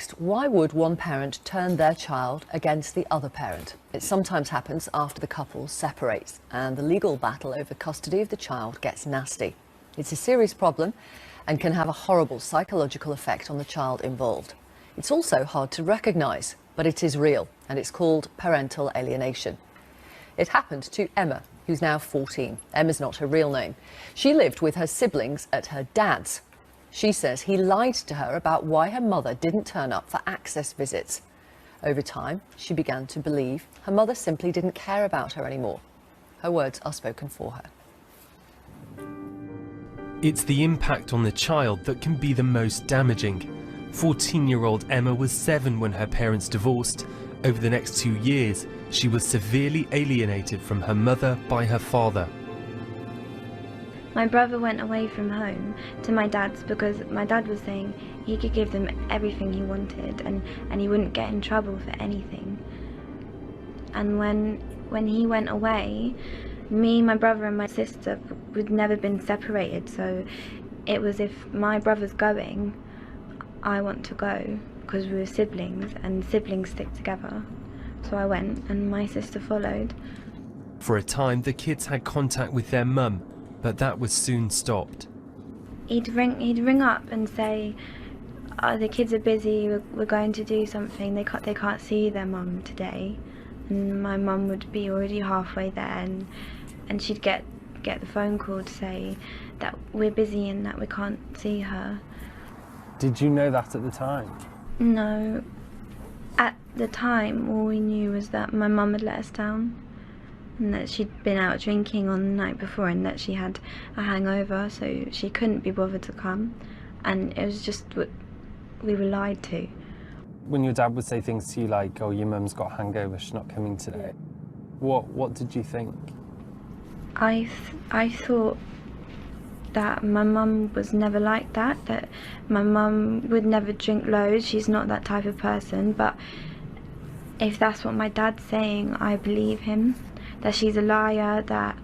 next, why would one parent turn their child against the other parent? It sometimes happens after the couple separates and the legal battle over custody of the child gets nasty. It's a serious problem and can have a horrible psychological effect on the child involved. It's also hard to recognise, but it is real, and it's called parental alienation. It happened to Emma, who's now 14. Emma's not her real name. She lived with her siblings at her dad's. She says he lied to her about why her mother didn't turn up for access visits. Over time, she began to believe her mother simply didn't care about her anymore. Her words are spoken for her. It's the impact on the child that can be the most damaging. 14-year-old Emma was 7 when her parents divorced. Over the next 2 years, she was severely alienated from her mother by her father. My brother went away from home to my dad's because my dad was saying he could give them everything he wanted and he wouldn't get in trouble for anything. And when he went away, me, my brother and my sister we'd never been separated, so it was if my brother's going, I want to go, because we were siblings and siblings stick together. So I went and my sister followed. For a time, the kids had contact with their mum, but that was soon stopped. He'd ring up and say, oh, the kids are busy, we're going to do something, they can't see their mum today. And my mum would be already halfway there and she'd get the phone call to say that we're busy and that we can't see her. Did you know that at the time? No. At the time, all we knew was that my mum had let us down and that she'd been out drinking on the night before and that she had a hangover, so she couldn't be bothered to come. And it was just what we were lied to. When your dad would say things to you like, oh, your mum's got a hangover, she's not coming today, what did you think? I thought that my mum was never like that my mum would never drink loads, she's not that type of person, but if that's what my dad's saying, I believe him, that she's a liar, that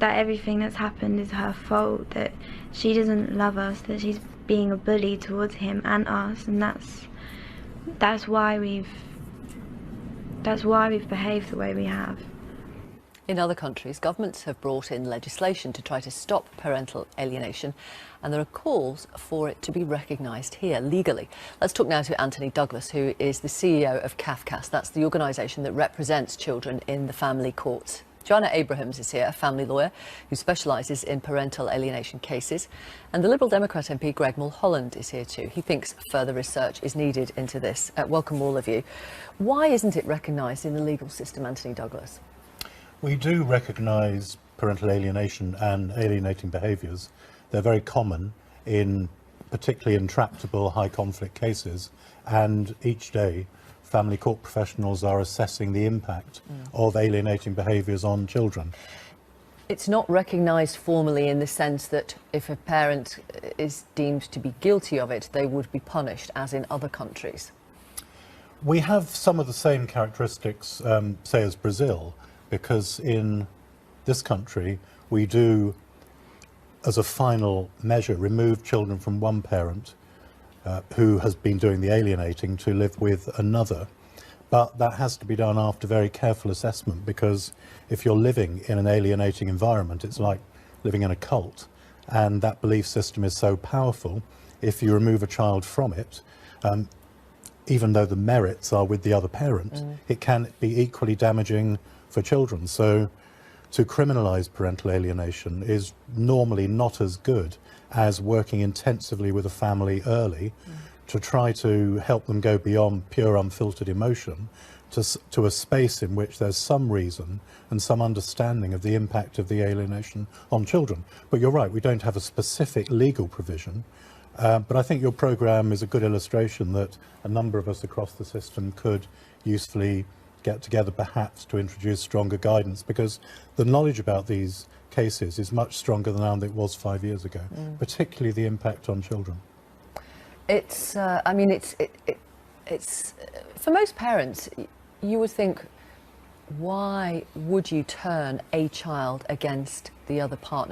everything that's happened is her fault, that she doesn't love us, that she's being a bully towards him and us, and that's why we've behaved the way we have. In other countries, governments have brought in legislation to try to stop parental alienation, and there are calls for it to be recognised here legally. Let's talk now to Anthony Douglas, who is the CEO of Cafcass. That's the organisation that represents children in the family courts. Joanna Abrahams is here, a family lawyer who specialises in parental alienation cases. And the Liberal Democrat MP Greg Mulholland is here too. He thinks further research is needed into this. Welcome all of you. Why isn't it recognised in the legal system, Anthony Douglas? We do recognise parental alienation and alienating behaviours. They're very common in particularly intractable high conflict cases, and each day family court professionals are assessing the impact of alienating behaviours on children. It's not recognised formally in the sense that if a parent is deemed to be guilty of it, they would be punished, as in other countries. We have some of the same characteristics, say, as Brazil, because in this country we do, as a final measure, remove children from one parent who has been doing the alienating to live with another. But that has to be done after very careful assessment, because if you're living in an alienating environment, it's like living in a cult, and that belief system is so powerful. If you remove a child from it, even though the merits are with the other parent, it can be equally damaging for children. So to criminalise parental alienation is normally not as good as working intensively with a family early to try to help them go beyond pure unfiltered emotion to a space in which there's some reason and some understanding of the impact of the alienation on children. But you're right, we don't have a specific legal provision, but I think your programme is a good illustration that a number of us across the system could usefully get together perhaps to introduce stronger guidance, because the knowledge about these cases is much stronger than it was 5 years ago, particularly the impact on children. It's, I mean, it's for most parents, you would think, why would you turn a child against the other partner?